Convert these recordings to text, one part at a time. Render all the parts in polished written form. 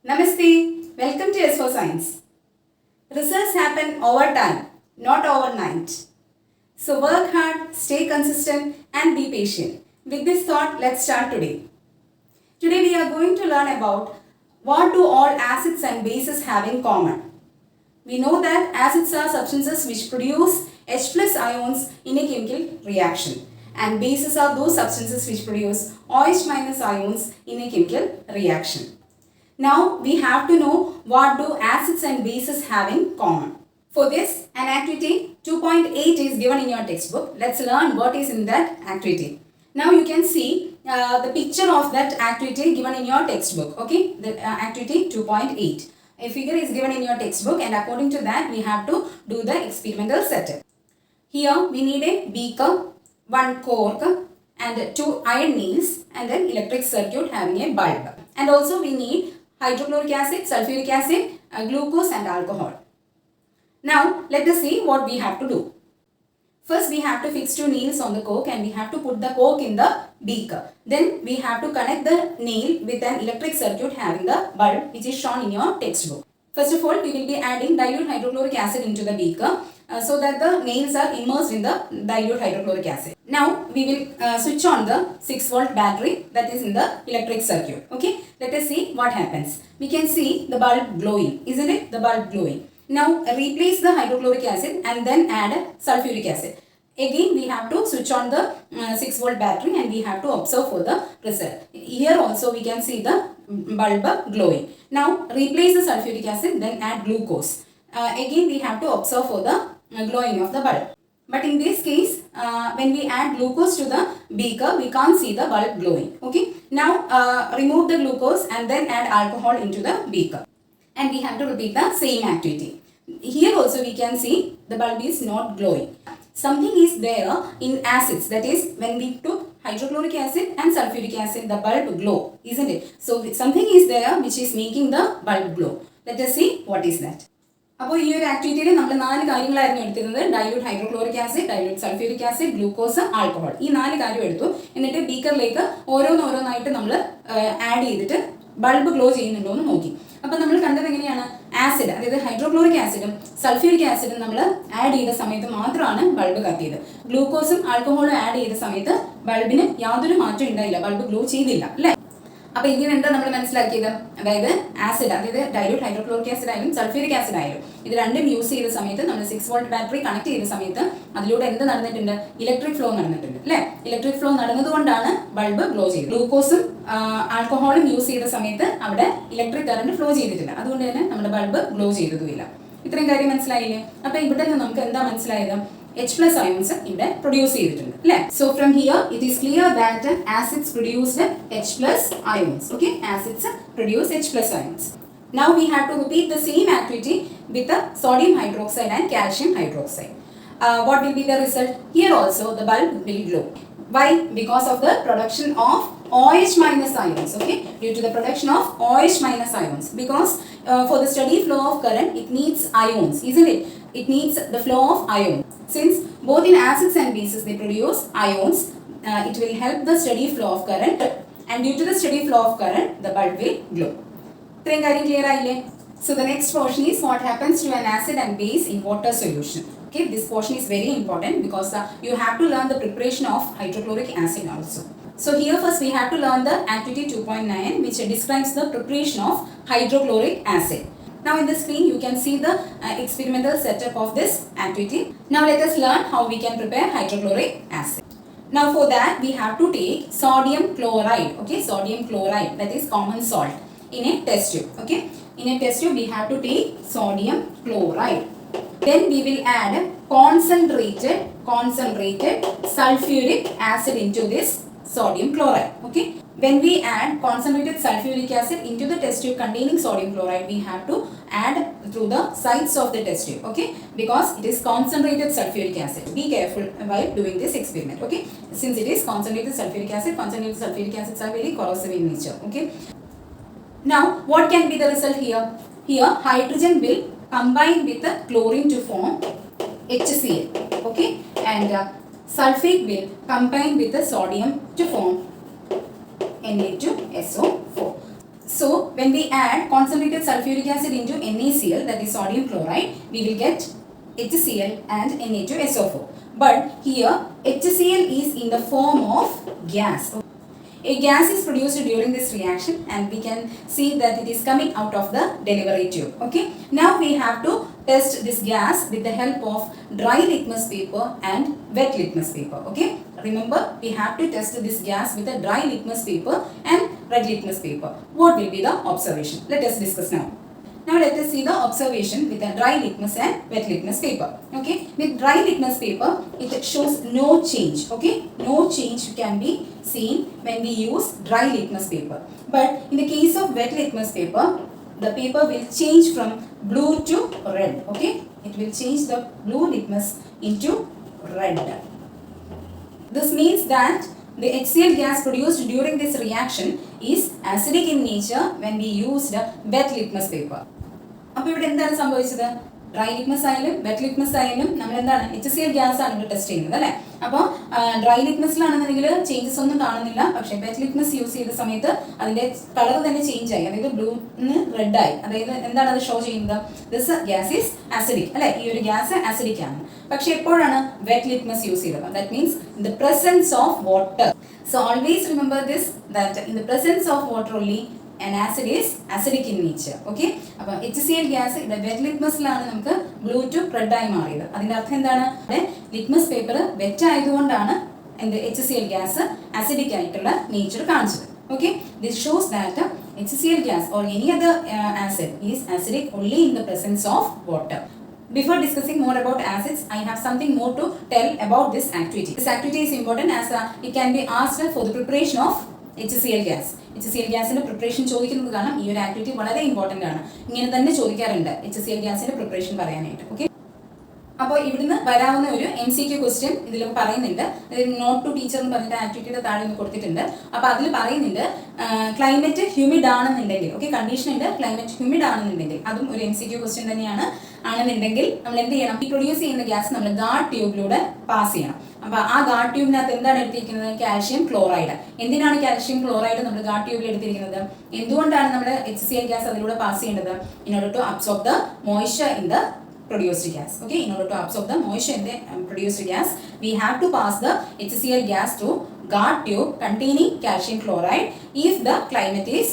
Namaste, welcome to S for Science. Results happen over time, not overnight. So work hard, stay consistent and be patient. With this thought, let's start today. Today we are going to learn about what do all acids and bases have in common. We know that acids are substances which produce H plus ions in a chemical reaction, and bases are those substances which produce OH minus ions in a chemical reaction. Now we have to know what do acids and bases have in common. For this, an activity 2.8 is given in your textbook. Let's learn what is in that activity. Now you can see the picture of that activity given in your textbook. Okay, the activity 2.8. A figure is given in your textbook, and according to that we have to do the experimental setup. Here we need a beaker, one cork and two iron nails, and then electric circuit having a bulb. And also we need hydrochloric acid, sulfuric acid, glucose and alcohol. Now let us see what we have to do. First we have to fix two nails on the cork and we have to put the cork in the beaker. Then we have to connect the nail with an electric circuit having the bulb which is shown in your textbook. First of all, we will be adding dilute hydrochloric acid into the beaker so that the nails are immersed in the dilute hydrochloric acid. Now we will switch on the 6-volt battery that is in the electric circuit. Okay, let us see what happens. We can see the bulb glowing, isn't it? The bulb glowing. Now replace the hydrochloric acid and then add sulfuric acid. Again we have to switch on the 6-volt battery and we have to observe for the result. Here also we can see the bulb glowing. Now replace the sulfuric acid, then add glucose. Again we have to observe for the glowing of the bulb. But in this case, when we add glucose to the beaker, we can't see the bulb glowing. Okay. Now remove the glucose and then add alcohol into the beaker. And we have to repeat the same activity. Here also we can see the bulb is not glowing. Something is there in acids, that is when we took hydrochloric acid and sulfuric acid, the bulb glow, isn't it? So something is there which is making the bulb glow. Let us see what is that. അപ്പോൾ ഈ ഒരു ആക്ടിവിറ്റിയിൽ നമ്മൾ 4 കാര്യങ്ങളായിരുന്നു എടുത്തിരുന്നത്. Dilute hydrochloric acid, dilute sulphuric acid, glucose, alcohol. ഈ 4 കാര്യം എടുത്തു. എന്നിട്ട് ബീക്കറിലേക്ക് ഓരോന്നോരോന്നായിട്ട് നമ്മൾ ആഡ് ചെയ്തിട്ട് ബൾബ് ഗ്ലോ ചെയ്യുന്നുണ്ടോ എന്ന് നോക്കി. അപ്പോൾ നമ്മൾ കണ്ടത് എങ്ങനെയാണ്? ആസിഡ്, അതായത് ഹൈഡ്രോക്ലോറിക് ആസിഡും സൾഫ്യൂരിക് ആസിഡും നമ്മൾ ആഡ് ചെയ്ത സമയത്ത് മാത്രമാണ് ബൾബ് കത്തിയത്. ഗ്ലൂക്കോസും ആൽക്കഹോളും ആഡ് ചെയ്ത സമയത്ത് ബൾബിന് യാതൊരു മാറ്റം ഉണ്ടായില്ല, ബൾബ് ഗ്ലോ ചെയ്തില്ല, അല്ലേ? അപ്പോൾ ഇങ്ങനെ എന്താ നമ്മൾ മനസ്സിലാക്കിയത്? അതായത് ആസിഡ്, അതായത് ഡൈല്യൂട്ട് ഹൈഡ്രോക്ലോറിക് ആസിഡ് ആയാലും സൾഫ്യൂരിക് ആസിഡ് ആയാലും ഇത് രണ്ടും യൂസ് ചെയ്ത സമയത്ത് നമ്മൾ 6-volt ബാറ്ററി കണക്ട് ചെയ്ത സമയത്ത് അതിലൂടെ എന്ത് നടന്നിട്ടുണ്ട്? ഇലക്ട്രിക് ഫ്ലോ നടന്നിട്ടുണ്ട്, അല്ലേ? ഇലക്ട്രിക് ഫ്ലോ നടന്നതുകൊണ്ടാണ് ബൾബ് ഗ്ലോ ചെയ്തത്. ഗ്ലൂക്കോസും ആൽക്കഹോളും യൂസ് ചെയ്ത സമയത്ത് അവിടെ ഇലക്ട്രിക് കറണ്ട് ഫ്ലോ ചെയ്തിട്ടില്ല, അതുകൊണ്ട് തന്നെ നമ്മുടെ ബൾബ് ഗ്ലോ ചെയ്തതുമില്ല. ഇത്രയും കാര്യം മനസ്സിലായില്ലേ? അപ്പോൾ ഇവിടെ നിന്ന് നമുക്ക് എന്താ മനസ്സിലായത്? H plus ions ഇവിടെ പ്രൊഡ്യൂസ് ചെയ്തിട്ടുണ്ട്, അല്ലേ? So from here it is clear that acids produced H plus ions. Okay, acids produce H plus ions. Now we have to repeat the same activity with the sodium hydroxide and calcium hydroxide. What will be the result? Here also the bulb will glow. Why? Because of the production of OH minus ions. Okay, due to the production of OH minus ions. Because for the steady flow of current it needs ions, isn't it? It needs the flow of ions. Since both in acids and bases they produce ions, it will help the steady flow of current, and due to the steady flow of current the bulb will glow. Itrayum karyam clear aayille? So the next portion is what happens to an acid and base in water solution. Okay, this portion is very important because you have to learn the preparation of hydrochloric acid also. So here first we have to learn the activity 2.9 which describes the preparation of hydrochloric acid. Now in the screen you can see the experimental setup of this activity. Now let us learn how we can prepare hydrochloric acid. Now for that we have to take sodium chloride. Okay, sodium chloride, that is common salt, in a test tube. Okay, in a test tube we have to take sodium chloride. Then we will add concentrated sulfuric acid into this sodium chloride. Okay, when we add concentrated sulfuric acid into the test tube containing sodium chloride, we have to add through the sides of the test tube. Okay, because it is concentrated sulfuric acid. Be careful while doing this experiment. Okay, since it is concentrated sulfuric acids are very corrosive in nature. Okay, now what can be the result here? Here hydrogen will combine with the chlorine to form HCl. Okay, and sulfate will combine with the sodium to form Na2SO4. So when we add concentrated sulfuric acid into NaCl, that is sodium chloride, we will get HCl and Na2SO4. But here HCl is in the form of gas. A gas is produced during this reaction and we can see that it is coming out of the delivery tube. Okay. Now we have to test this gas with the help of dry litmus paper and wet litmus paper. Okay. Remember, we have to test this gas with a dry litmus paper and red litmus paper. What will be the observation? Let us discuss now. Now let us see the observation with a dry litmus and wet litmus paper. Okay, with dry litmus paper, it shows no change. Okay, no change can be seen when we use dry litmus paper. But in the case of wet litmus paper, the paper will change from blue to red. Okay, it will change the blue litmus into red. This means that the HCl gas produced during this reaction is acidic in nature when we used wet litmus paper. അപ്പോൾ ഇവിടെ എന്താണ് സംഭവിച്ചത്? Dry litmus ആയാലും wet litmus ആയാലും നമ്മൾ എന്താണ് HCl gas ആണ് ഇവിടെ ടെസ്റ്റ് ചെയ്യുന്നത് അല്ലേ. അപ്പോൾ ഡ്രൈ ലിറ്റ്മസിലാണെന്നുണ്ടെങ്കിൽ ചേഞ്ചസ് ഒന്നും കാണുന്നില്ല. പക്ഷേ വെറ്റ് ലിറ്റ്മസ് യൂസ് ചെയ്ത സമയത്ത് അതിന്റെ കളർ തന്നെ ചേഞ്ച് ആയി, അതായത് ബ്ലൂന്ന് റെഡ് ആയി. അതായത് എന്താണ് അത് ഷോ ചെയ്യുന്നത്? ദിസ് ഗ്യാസ് ഈസ് ആസിഡിക് അല്ലെ, ഈ ഒരു ഗ്യാസ് ആസിഡിക് ആണ്. പക്ഷെ എപ്പോഴാണ് വെറ്റ് ലിറ്റ്മസ് യൂസ് ചെയ്തത്? That means in the presence of water. So always remember this, that in the presence of water only an acid is acidic in nature. Okay, അപ്പോൾ HCl gas ഇവിടെ wet ലിറ്റ്മസിലാണ് നമുക്ക് blue to red ആയി മാറിയത്. അതിന്റെ അർത്ഥം എന്താണ്? Litmus paper wet ആയതുകൊണ്ടാണ് എന്ത് HCl ഗ്യാസ് acidic ആയിട്ടുള്ള നേച്ചർ കാണിച്ചത്. Okay, this shows that HCl gas or any other acid is acidic only in the presence of water. Before discussing more about acids, I have something more to tell about this activity. This activity is important as it can be asked for the preparation of HCl gas. HCl ഗ്യാസിന്റെ preparation ചോദിക്കുന്നത് കാരണം ഈ ഒരു activity വളരെ important ആണ്. ഇങ്ങനെ തന്നെ ചോദിക്കാറുണ്ട് HCl ഗ്യാസിന്റെ പ്രിപ്പറേഷൻ പറയാനായിട്ട്. ഓക്കെ, അപ്പോൾ ഇവിടുന്ന് വരാവുന്ന ഒരു MCQ ക്വസ്റ്റ്യൻ ഇതിൽ പറയുന്നുണ്ട്. നോട്ട് ടു ടീച്ചർ എന്ന് പറഞ്ഞിട്ട് ആക്ടിവിറ്റിയുടെ താഴെ ഒന്ന് കൊടുത്തിട്ടുണ്ട്. അപ്പോൾ അതിൽ പറയുന്നുണ്ട് ക്ലൈമറ്റ് ഹ്യൂമിഡ് ആണെന്നുണ്ടെങ്കിൽ, ഓക്കെ, കണ്ടീഷൻ ഉണ്ട്, ക്ലൈമറ്റ് ഹ്യൂമിഡ് ആണെന്നുണ്ടെങ്കിൽ, അതും ഒരു MCQ ക്വസ്റ്റ്യൻ തന്നെയാണ്. ആണെന്നുണ്ടെങ്കിൽ നമ്മൾ എന്ത് ചെയ്യണം? ഈ പ്രൊഡ്യൂസ് ചെയ്യുന്ന ഗ്യാസ് നമ്മൾ ഗാർഡ് ട്യൂബിലൂടെ പാസ് ചെയ്യണം. അപ്പോൾ ആ ഗാർഡ് ട്യൂബിനകത്ത് എന്താണ് എടുത്തിരിക്കുന്നത്? Calcium chloride. എന്തിനാണ് കാൽഷ്യം ക്ലോറൈഡ് നമ്മൾ ഗാർഡ് ട്യൂബിൽ എടുത്തിരിക്കുന്നത്? എന്തുകൊണ്ടാണ് നമ്മൾ HCl ഗ്യാസ് അതിലൂടെ പാസ് ചെയ്യേണ്ടത്? In order to absorb the moisture in the produced gas. Okay, in order to absorb the moisture in the produced gas, we have to pass the HCl gas through guard tube containing calcium chloride if the climate is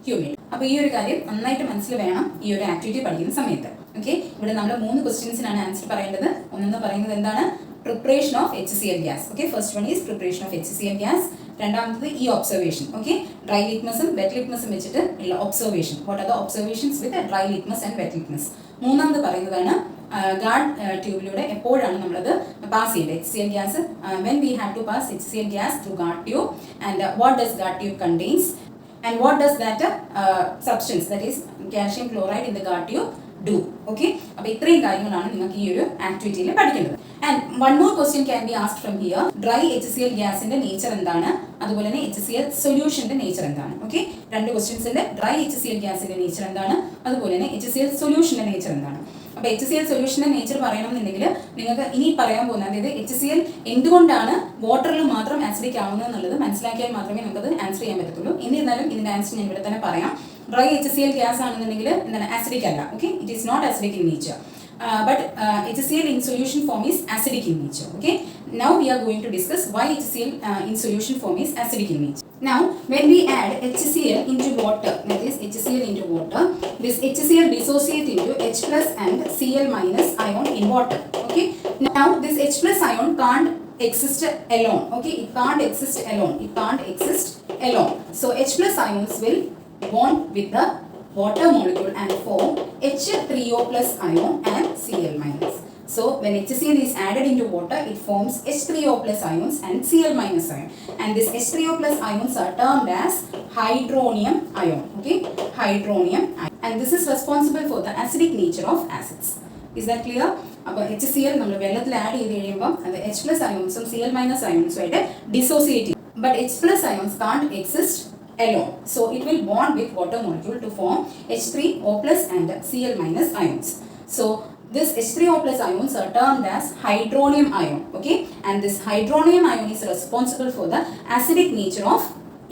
humid. അപ്പോൾ ഈ ഒരു കാര്യം നന്നായിട്ട് മനസ്സിൽ വേണം ഈ ഒരു activity പഠിക്കുന്ന സമയത്ത്. ഓക്കെ, ഇവിടെ നമ്മൾ 3 ക്വസ്റ്റ്യൻസിനാണ് ആൻസർ പറയേണ്ടത്. ഒന്നെന്ന് പറയുന്നത് എന്താണ്? Preparation of HCl gas. Okay, first one is preparation of HCl gas. രണ്ടാമത്തത് ഈ ഒബ്സർവേഷൻ. ഓക്കെ, ഡ്രൈ ലിറ്റ്മസും വെറ്റ് ലിറ്റ്മസും വെച്ചിട്ട് ഉള്ള observation. What are the observations with dry litmus and wet litmus. മൂന്നാമത് പറയുന്നതാണ് ഗാർഡ് ട്യൂബിലൂടെ എപ്പോഴാണ് നമ്മളത് പാസ് ചെയ്യേണ്ടത് HCl gas. When we have to pass HCl gas through guard tube and what does guard tube contains and what does that substance, that is calcium chloride in the guard tube do. Okay, അപ്പോൾ ഇത്രയും കാര്യങ്ങളാണ് നിങ്ങൾക്ക് ഈ ഒരു ആക്ടിവിറ്റിയിൽ പഠിക്കേണ്ടത്. And one more question can be asked from here. Dry HCl ഗ്യാസിന്റെ nature എന്താണ്? അതുപോലെ തന്നെ HCl സൊല്യൂഷന്റെ നേച്ചർ എന്താണ്? ഓക്കെ, രണ്ട് ക്വസ്റ്റ്യൻസിന്റെ ഡ്രൈ HCl ഗ്യാസിന്റെ നേച്ചർ എന്താണ്, അതുപോലെ തന്നെ HCl സൊല്യൂഷന്റെ നേച്ചർ എന്താണ്. അപ്പോൾ HCl സൊല്യൂഷന്റെ നേച്ചർ പറയണമെന്നുണ്ടെങ്കിൽ നിങ്ങൾക്ക് ഇനി പറയാൻ പോകുന്നത്, അതായത് HCl എന്തുകൊണ്ടാണ് വാട്ടറിൽ മാത്രം ആസിഡിക് ആവുന്നത് എന്നുള്ളത് മനസ്സിലാക്കിയാൽ മാത്രമേ നമുക്കത് ആൻസർ ചെയ്യാൻ പറ്റത്തുള്ളൂ. എന്നിരുന്നാലും ഇതിന്റെ ആൻസർ ഞാൻ ഇവിടെ തന്നെ പറയാം. ഡ്രൈ HCl ഗ്യാസ് ആണെന്നുണ്ടെങ്കിൽ എന്താണ്? ആസിഡിക് അല്ല. Okay, it is not acidic in nature. But HCl in solution form is acidic in nature. Okay, now we are going to discuss why HCl in solution form is acidic in nature. Now when we add HCl into water, that is HCl into water, this HCl dissociates into H plus and Cl minus ion in water. Okay, now this H plus ion can't exist alone. Okay, it can't exist alone. It can't exist alone. So H plus ions will bond with the water molecule and form H3O plus ion and Cl minus. So when HCl is added into water, it forms H3O plus ions and Cl minus ion. And this H3O plus ions are termed as hydronium ion. Okay, hydronium ion. And this is responsible for the acidic nature of acids. Is that clear? അപ്പോൾ HCl നമ്മൾ വെള്ളത്തിൽ add ചെയ്ത് കഴിയുമ്പോൾ അത് H plus ionsഉം Cl minus ionsഉം ആയിട്ട് dissociate ചെയ്യും. But H plus ions can't exist alone. So it will bond with water molecule to form H3O plus and Cl minus ions. So this H3O plus ions are termed as hydronium ion. Okay, and this hydronium ion is responsible for the acidic nature of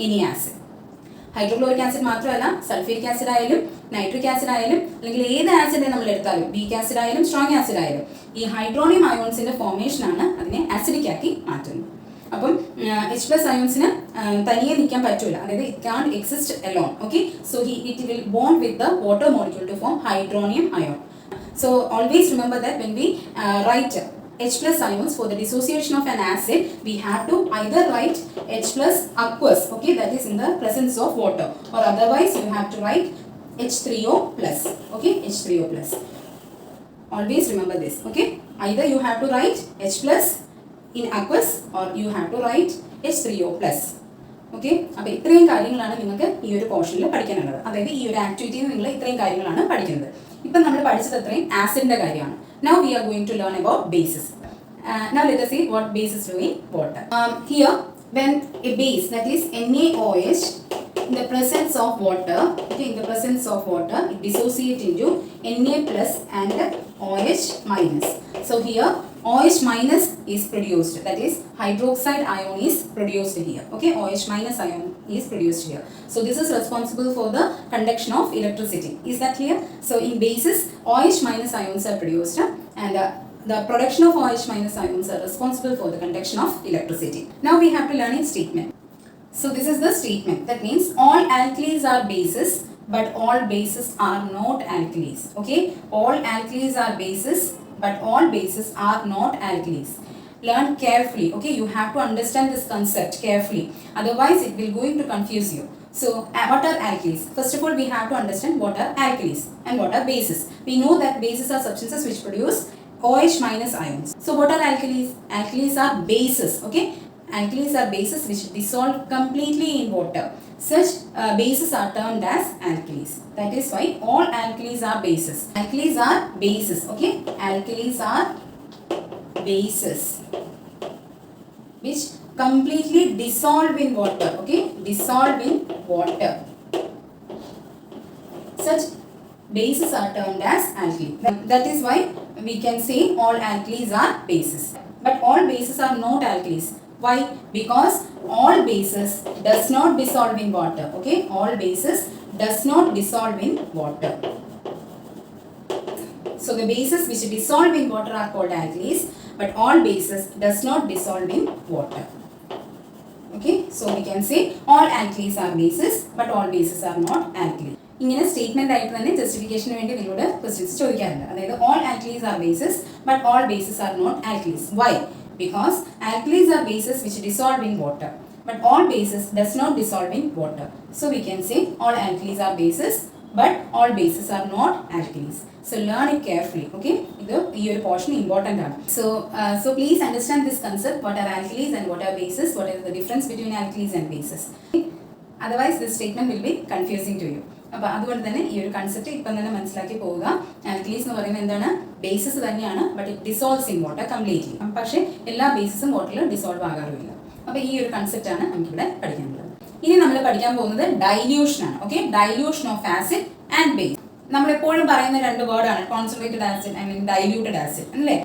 any acid. Hydrochloric acid മാത്രമല്ല sulphuric acid ആയാലും nitric acid ആയാലും അല്ലെങ്കിൽ ഏത് acid നമ്മൾ എടുത്താലും weak acid ആയാലും strong acid ആയാലും ഈ ഹൈഡ്രോണിയം അയോൺസിന്റെ ഫോർമേഷൻ ആണ് അതിനെ ആസിഡിക് ആക്കി മാറ്റുന്നത്. അപ്പം H plus അയോൺസിന് തനിയെ നിൽക്കാൻ പറ്റൂല, അതായത് it can't exist alone. Okay, so it will bond with the water molecule to form hydronium ion. So always remember that when we write H plus ions for the dissociation of an acid, we have to either write H plus aqueous, okay, that is in the presence of water, or otherwise you have to write H3O plus, okay, H3O plus. Always remember this, okay. Either you have to write H plus in aqueous or you have to write H3O plus. Okay, അപ്പോൾ ഇത്രയും കാര്യങ്ങളാണ് നിങ്ങൾക്ക് ഈ ഒരു പോർഷനിൽ പഠിക്കാനുള്ളത്. അതായത് ഈ ഒരു ആക്ടിവിറ്റിയിൽ നിങ്ങൾ ഇത്രയും കാര്യങ്ങളാണ് പഠിക്കുന്നത്. ഇപ്പം നമ്മൾ പഠിച്ചത് അത്രയും ആസിഡിന്റെ കാര്യമാണ്. Now we are going to learn about bases. Now let us see what bases do in water. Here, when a base, that is NaOH, in the presence of water, okay, in the presence of water, it dissociates into Na plus and OH minus. So here OH minus is produced, that is hydroxide ion is produced here. Okay, OH minus ion is produced here. So this is responsible for the conduction of electricity. Is that clear? So in bases, OH minus ions are produced and the production of OH minus ions are responsible for the conduction of electricity. Now we have to learn a statement. So this is the statement. That means all alkalis are bases, but all bases are not alkalis. Okay, all alkalis are bases, but all bases are not alkalis. Learn carefully. Okay, you have to understand this concept carefully. Otherwise, it will going to confuse you. So, what are alkalis? First of all, we have to understand what are alkalis and what are bases. We know that bases are substances which produce OH minus ions. So, what are alkalis? Alkalis are bases. Okay, alkalis are bases which dissolve completely in water. Such bases are termed as alkalis. That is why all alkalis are bases. Alkalis are bases. Okay, alkalis are bases which completely dissolve in water. Okay, dissolve in water. Such bases are termed as alkali. That is why we can say all alkalis are bases. But all bases are not alkalis. Why? Because all bases does not dissolve in water. Okay, all bases does not dissolve in water. So the bases which dissolve in water are called alkalis, but all bases does not dissolve in water. Okay, so we can say all alkalis are bases, but all bases are not alkalis. ഇങ്ങനെ statement ആയിട്ട് തന്നെ ജസ്റ്റിഫിക്കേഷന് വേണ്ടി നിങ്ങളോട് questions ചോദിക്കാറുണ്ട്. അതായത് all alkalis are bases, but all bases are not alkalis. Why? Because alkalis are bases which dissolve in water, but all bases does not dissolve in water. So we can say all alkalis are bases, but all bases are not alkalis. So learn it carefully. Okay, this portion important. So please understand this concept. What are alkalis and what are bases? What is the difference between alkalis and bases? Otherwise, this statement will be confusing to you. അപ്പോൾ അതുകൊണ്ട് തന്നെ ഈ ഒരു concept ഇപ്പം തന്നെ മനസ്സിലാക്കി പോവുക. Alkalis എന്ന് പറയുന്നത് എന്താണ്? ബേസസ് തന്നെയാണ്, but it dissolves in water completely. പക്ഷേ എല്ലാ ബേസസും വാട്ടറിൽ ഡിസോൾവ് ആകാറില്ല. അപ്പോൾ ഈ ഒരു കൺസെപ്റ്റാണ് നമുക്കിവിടെ പഠിക്കാനുള്ളത്. ഇനി നമ്മൾ പഠിക്കാൻ പോകുന്നത് ഡൈല്യൂഷൻ ആണ്. Okay, dilution of acid and base. നമ്മളെപ്പോഴും പറയുന്ന രണ്ട് വേർഡാണ് concentrated acid and diluted acid അല്ലേ.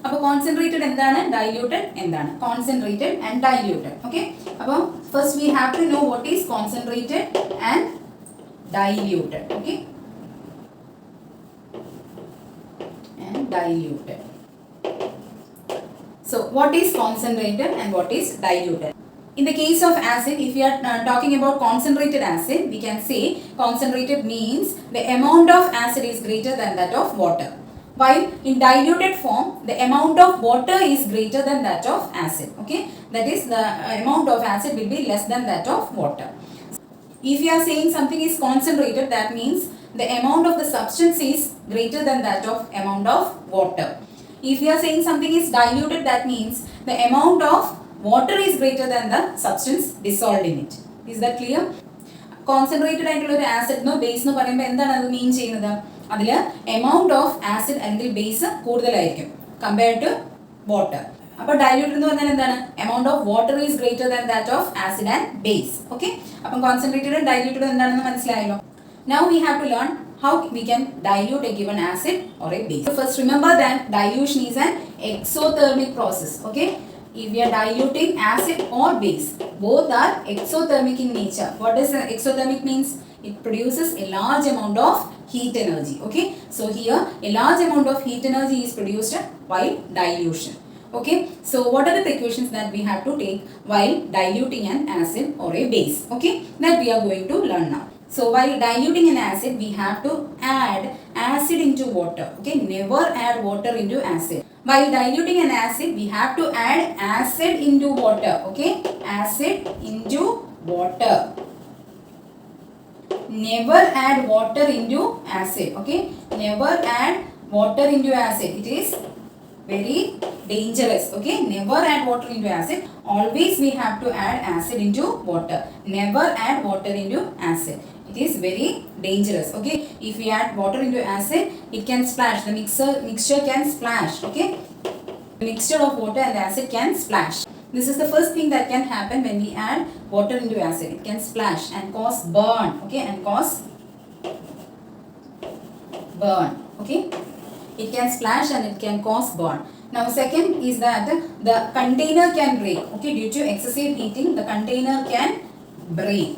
അപ്പോൾ കോൺസെൻട്രേറ്റഡ് എന്താണ്, ഡൈല്യൂട്ടഡ് എന്താണ്? Concentrated and diluted. ഓക്കെ, അപ്പോൾ first we have to know what is concentrated and diluted. Okay, and diluted. So what is concentrated and what is diluted? In the case of acid, if we are talking about concentrated acid, we can say concentrated means the amount of acid is greater than that of water, while in diluted form the amount of water is greater than that of acid. Okay, that is the amount of acid will be less than that of water. If you are saying something is concentrated, that means the amount of the substance is greater than that of amount of water. If you are saying something is diluted, that means the amount of water is greater than the substance dissolved in it. Is that clear? Concentrated ആയിട്ടുള്ള ഒരു acid base എന്ന് പറയുമ്പോൾ എന്താണ് അത് മീൻ ചെയ്യുന്നത്? അതിൽ amount of acid അല്ലെങ്കിൽ base കൂടുതലായിരിക്കും കമ്പയർഡ് ടു വാട്ടർ. അപ്പോൾ ഡൈല്യൂട്ടഡ് എന്ന് പറഞ്ഞാൽ എന്താണ്? Amount of water is greater than that of acid and base. Okay, അപ്പം കോൺസെൻട്രേറ്റഡ് ഡൈല്യൂട്ടഡ് എന്താണെന്ന് മനസ്സിലായല്ലോ. Now we have to learn how we can dilute a given acid or a base. So first remember that dilution is an exothermic process. Okay, if we are diluting acid or base, both are exothermic in nature. What does exothermic means? It produces a large amount of heat energy. Okay, so here a large amount of heat energy is produced while dilution. Okay, so what are the precautions that we have to take while diluting an acid or a base? Okay, that we are going to learn now. So while diluting an acid, we have to add acid into water. Okay, never add water into acid. While diluting an acid, we have to add acid into water. Okay, acid into water. Never add water into acid. Okay, never add water into acid. It is very dangerous. Okay, never add water into acid. Always we have to add acid into water. Never add water into acid. It is very dangerous. Okay, if we add water into acid, it can splash. The mixture can splash. Okay, the mixture of water and acid can splash. This is the first thing that can happen when we add water into acid. It can splash and cause burn. Okay, and cause burn. Okay, it can splash and it can cause burn. Now second is that the container can break. Okay, due to excessive heating, the container can break.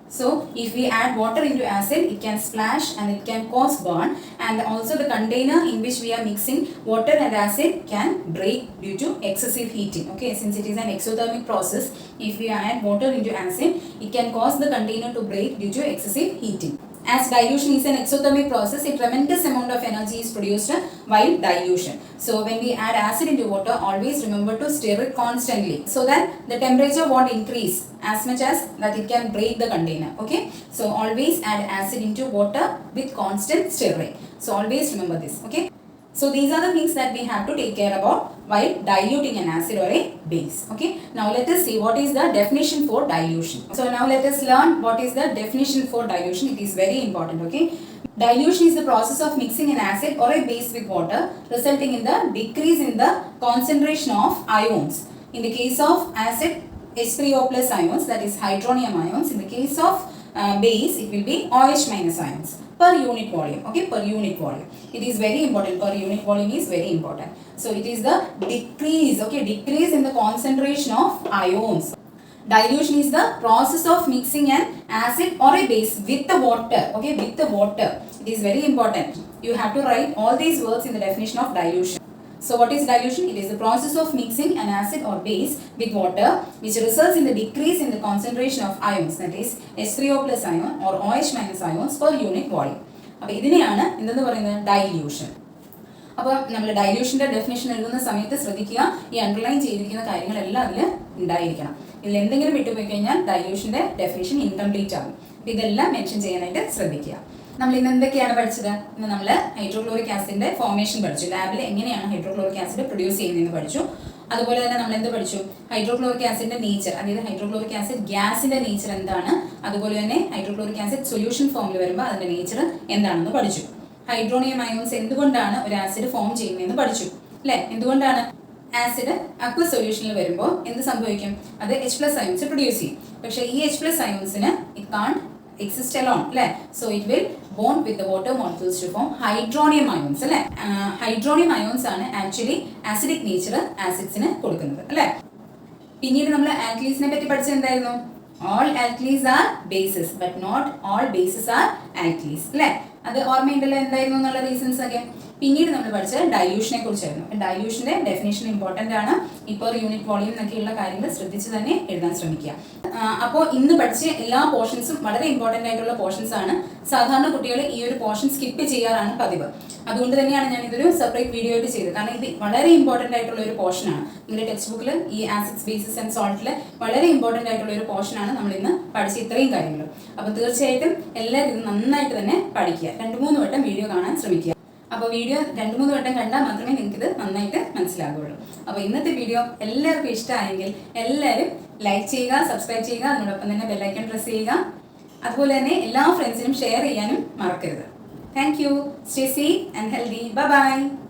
So if we add water into acid, it can splash and it can cause burn, and also the container in which we are mixing water and acid can break due to excessive heating. Okay, since it is an exothermic process, if we add water into acid, it can cause the container to break due to excessive heating. As dilution is an exothermic process, a tremendous amount of energy is produced while dilution. So when we add acid into water, always remember to stir it constantly so that the temperature won't increase as much as that it can break the container. Okay, so always add acid into water with constant stirring. So always remember this. Okay. So these are the things that we have to take care about while diluting an acid or a base. Okay. Now let us see what is the definition for dilution. So now let us learn what is the definition for dilution. It is very important. Okay. Dilution is the process of mixing an acid or a base with water, resulting in the decrease in the concentration of ions. In the case of acid, H3O plus ions, that is hydronium ions. In the case of base, it will be OH minus ions per unit volume. Okay, per unit volume. It is very important. Per unit volume is very important. So it is the decrease. Okay, decrease in the concentration of ions. Dilution is the process of mixing an acid or a base with the water. Okay, with the water. It is very important. You have to write all these words in the definition of dilution. So what is dilution? It is the process of mixing an acid or base with water which results in the decrease in the concentration of ions, that is H3O plus ion or OH minus ions per unit volume. അപ്പോൾ ഇതിനെയാണ് എന്തെന്ന് പറയുന്നത് dilution. അപ്പോൾ നമ്മൾ ഡൈല്യൂഷൻ്റെ definition എഴുതുന്ന സമയത്ത് ശ്രദ്ധിക്കുക, ഈ അണ്ടർലൈൻ ചെയ്തിരിക്കുന്ന കാര്യങ്ങളെല്ലാം അതിൽ ഉണ്ടായിരിക്കണം. ഇതിൽ എന്തെങ്കിലും വിട്ടുപോയി കഴിഞ്ഞാൽ ഡൈല്യൂഷൻ്റെ ഡെഫിനേഷൻ ഇൻകംപ്ലീറ്റ് ആകും. അപ്പോൾ ഇതെല്ലാം മെൻഷൻ ചെയ്യാനായിട്ട് ശ്രദ്ധിക്കുക. നമ്മൾ ഇന്ന് എന്തൊക്കെയാണ് പഠിച്ചത്? ഇന്ന് നമ്മൾ ഹൈഡ്രോക്ലോറിക് ആസിഡിന്റെ ഫോർമേഷൻ പഠിച്ചു. ലാബിൽ എങ്ങനെയാണ് ഹൈഡ്രോക്ലോറിക് ആസിഡ് പ്രൊഡ്യൂസ് ചെയ്യുന്നതെന്ന് പഠിച്ചു. അതുപോലെ തന്നെ നമ്മൾ എന്ത് പഠിച്ചു? ഹൈഡ്രോക്ലോറിക് ആസിഡിന്റെ നേച്ചർ, അതായത് ഹൈഡ്രോക്ലോറിക് ആസിഡ് ഗ്യാസിന്റെ നേച്ചർ എന്താണ്, അതുപോലെ തന്നെ ഹൈഡ്രോക്ലോറിക് ആസിഡ് സൊല്യൂഷൻ ഫോമിൽ വരുമ്പോൾ അതിന്റെ നേച്ചർ എന്താണെന്ന് പഠിച്ചു. ഹൈഡ്രോണിയം അയോൺസ് എന്തുകൊണ്ടാണ് ഒരു ആസിഡ് ഫോം ചെയ്യുന്നതെന്ന് പഠിച്ചു അല്ലേ? എന്തുകൊണ്ടാണ് ആസിഡ് അക്വ സൊല്യൂഷനിൽ വരുമ്പോൾ എന്ത് സംഭവിക്കും? അത് H+ അയോൺസ് പ്രൊഡ്യൂസ് ചെയ്യും. പക്ഷേ ഈ H+ അയോൺസിന് it can't exist alone. So it will bond with the water molecules to form hydronium ions. Hydronium ions are actually acidic nature acids in കൊടുക്കുന്നത്. പിന്നീട് നമ്മൾ ആൽക്കലീസിനെ പറ്റി പഠിച്ചത് എന്തായിരുന്നു? All alkalis are bases but not all bases are alkalis. അത് ഓർമ്മയുണ്ടല്ലോ എന്തായിരുന്നു എന്നുള്ള റീസൺസ് ഒക്കെ. പിന്നീട് നമ്മൾ പഠിച്ചത് ഡൈല്യൂഷനെ കുറിച്ചായിരുന്നു. ഡൈല്യൂഷന്റെ ഡെഫിനേഷൻ ഇമ്പോർട്ടൻ്റ് ആണ്. ഈ പെർ യൂണിറ്റ് വോളിയം എന്നൊക്കെയുള്ള കാര്യങ്ങൾ ശ്രദ്ധിച്ച് തന്നെ എഴുതാൻ ശ്രമിക്കുക. അപ്പോൾ ഇന്ന് പഠിച്ച എല്ലാ പോർഷൻസും വളരെ ഇമ്പോർട്ടൻ്റ് ആയിട്ടുള്ള പോർഷൻസ് ആണ്. സാധാരണ കുട്ടികൾ ഈ ഒരു പോർഷൻ സ്കിപ്പ് ചെയ്യാറാണ് പതിവ്. അതുകൊണ്ട് തന്നെയാണ് ഞാൻ ഇതൊരു സെപ്പറേറ്റ് വീഡിയോ ആയിട്ട് ചെയ്തത്. കാരണം ഇത് വളരെ ഇമ്പോർട്ടൻ്റ് ആയിട്ടുള്ള ഒരു പോർഷനാണ്. നിങ്ങളുടെ ടെക്സ്റ്റ് ബുക്കിൽ ഈ ആസിഡ്സ് ബേസിസ് ആൻഡ് സോൾട്ടിൽ വളരെ ഇമ്പോർട്ടൻ്റ് ആയിട്ടുള്ള ഒരു പോർഷനാണ് നമ്മൾ ഇന്ന് പഠിച്ച ഇത്രയും കാര്യങ്ങൾ. അപ്പോൾ തീർച്ചയായിട്ടും എല്ലാവരും ഇത് നന്നായിട്ട് തന്നെ പഠിക്കുക. 2-3 വട്ടം വീഡിയോ കാണാൻ ശ്രമിക്കുക. അപ്പോൾ വീഡിയോ 2-3 വട്ടം കണ്ടാൽ മാത്രമേ നിങ്ങൾക്കിത് നന്നായിട്ട് മനസ്സിലാകുള്ളൂ. അപ്പോൾ ഇന്നത്തെ വീഡിയോ എല്ലാവർക്കും ഇഷ്ടമായെങ്കിൽ എല്ലാവരും ലൈക്ക് ചെയ്യുക, സബ്സ്ക്രൈബ് ചെയ്യുക, അതിനോടൊപ്പം തന്നെ ബെല്ലൈക്കൺ പ്രസ് ചെയ്യുക. അതുപോലെ തന്നെ എല്ലാ ഫ്രണ്ട്സിനും ഷെയർ ചെയ്യാനും മറക്കരുത്. Thank you. Stay safe and healthy. Bye-bye.